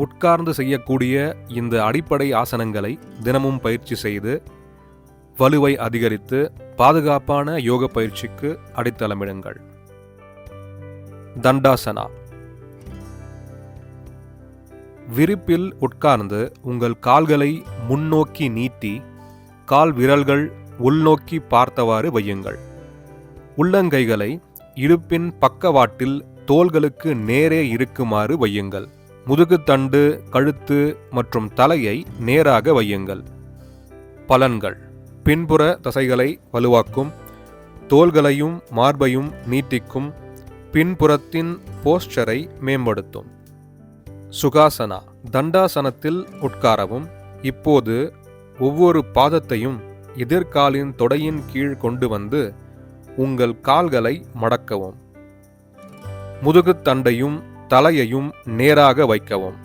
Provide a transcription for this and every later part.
உட்கார்ந்து செய்யக்கூடிய இந்த அடிப்படை ஆசனங்களை தினமும் பயிற்சி செய்து வலுவை அதிகரித்து பாதுகாப்பான யோக பயிற்சிக்கு அடித்தளமிடுங்கள். தண்டாசனா. விரிப்பில் உட்கார்ந்து உங்கள் கால்களை முன்னோக்கி நீட்டி கால் விரல்கள் உள்நோக்கி பார்த்தவாறு வையுங்கள். உள்ளங்கைகளை இடுப்பின் பக்கவாட்டில் தோள்களுக்கு நேரே இருக்குமாறு வையுங்கள். முதுகுத்தண்டு, கழுத்து மற்றும் தலையை நேராக வையுங்கள். பலன்கள்: பின்புற தசைகளை வலுவாக்கும், தோள்களையும் மார்பையும் நீட்டிக்கும், பின்புறத்தின் போஸ்டரை மேம்படுத்தும். சுகாசனா. தண்டாசனத்தில் உட்காரவும். இப்போது ஒவ்வொரு பாதத்தையும் எதிர்காலின் தொடையின் கீழ் கொண்டு வந்து உங்கள் கால்களை மடக்கவும். முதுகுத்தண்டையும் தலையையும் நேராக வைக்கவும்.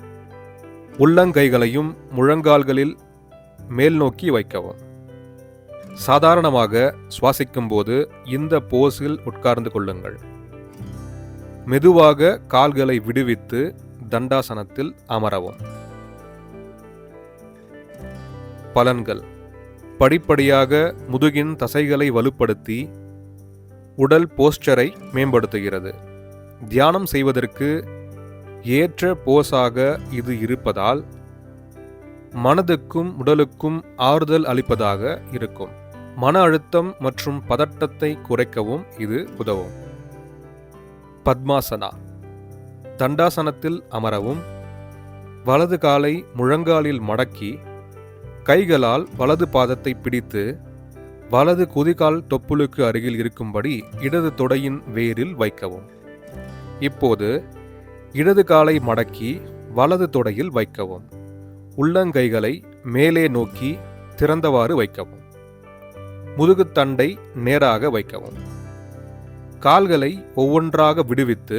உள்ளங்கைகளையும் முழங்கால்களில் மேல் நோக்கி வைக்கவும். சாதாரணமாக சுவாசிக்கும் போது இந்த போஸில் உட்கார்ந்து கொள்ளுங்கள். மெதுவாக கால்களை விடுவித்து தண்டாசனத்தில் அமரவும். பலன்கள்: படிப்படியாக முதுகின் தசைகளை வலுப்படுத்தி உடல் போஸ்டரை மேம்படுத்துகிறது. தியானம் செய்வதற்கு ஏற்ற போஸாக இது இருப்பதால் மனதுக்கும் உடலுக்கும் ஆறுதல் அளிப்பதாக இருக்கும். மன அழுத்தம் மற்றும் பதட்டத்தை குறைக்கவும் இது உதவும். பத்மாசனா. தண்டாசனத்தில் அமரவும். வலது காலை முழங்காலில் மடக்கி கைகளால் வலது பாதத்தை பிடித்து வலது குதிகால் தொப்புளுக்கு அருகில் இருக்கும்படி இடது தொடையின் வேரில் வைக்கவும். இப்போது இடது காலை மடக்கி வலது தொடையில் வைக்கவும். உள்ளங்கைகளை மேலே நோக்கி திறந்தவாறு வைக்கவும். முதுகுத்தண்டை நேராக வைக்கவும். கால்களை ஒவ்வொன்றாக விடுவித்து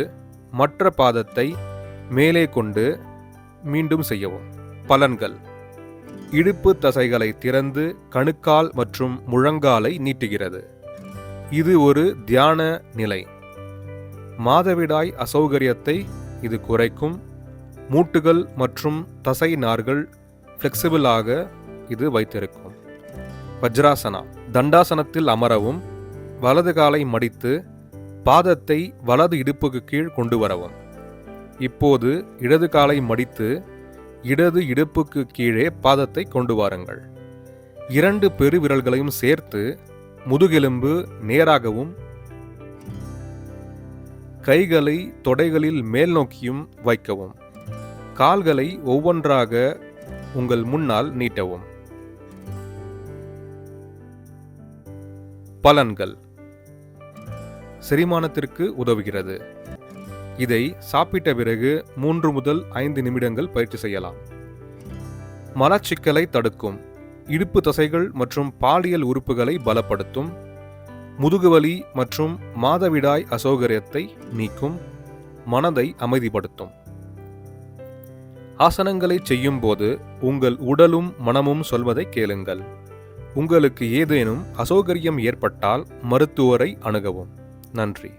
மற்ற பாதத்தை மேலே கொண்டு மீண்டும் செய்யவும். பலன்கள்: இடுப்பு தசைகளை திறந்து கணுக்கால் மற்றும் முழங்காலை நீட்டுகிறது. இது ஒரு தியான நிலை. மாதவிடாய் அசௌகரியத்தை இது குறைக்கும். மூட்டுகள் மற்றும் தசை நார்கள் ஃப்ளெக்சிபிளாக இது வைத்திருக்கும். வஜ்ராசனா. தண்டாசனத்தில் அமரவும். வலது காலை மடித்து பாதத்தை வலது இடுப்புக்கு கீழ் கொண்டு வரவும். இப்போது இடது காலை மடித்து இடது இடுப்புக்கு கீழே பாதத்தை கொண்டு வாருங்கள். 2 பெருவிரல்களையும் சேர்த்து முதுகெலும்பு நேராகவும் கைகளை தொடைகளில் மேல் நோக்கியும் வைக்கவும். கால்களை ஒவ்வொன்றாக உங்கள் முன்னால் நீட்டவும். பலன்கள்: செரிமானத்திற்கு உதவுகிறது. இதை சாப்பிட்ட பிறகு 3 முதல் 5 நிமிடங்கள் பயிற்சி செய்யலாம். மலச்சிக்கலை தடுக்கும். இடுப்பு தசைகள் மற்றும் பாலியல் உறுப்புகளை பலப்படுத்தும். முதுகுவலி மற்றும் மாதவிடாய் அசௌகரியத்தை நீக்கும். மனதை அமைதிப்படுத்தும். ஆசனங்களை செய்யும் போது உங்கள் உடலும் மனமும் சொல்வதை கேளுங்கள். உங்களுக்கு ஏதேனும் அசௌகரியம் ஏற்பட்டால் மருத்துவரை அணுகவும். நன்றி.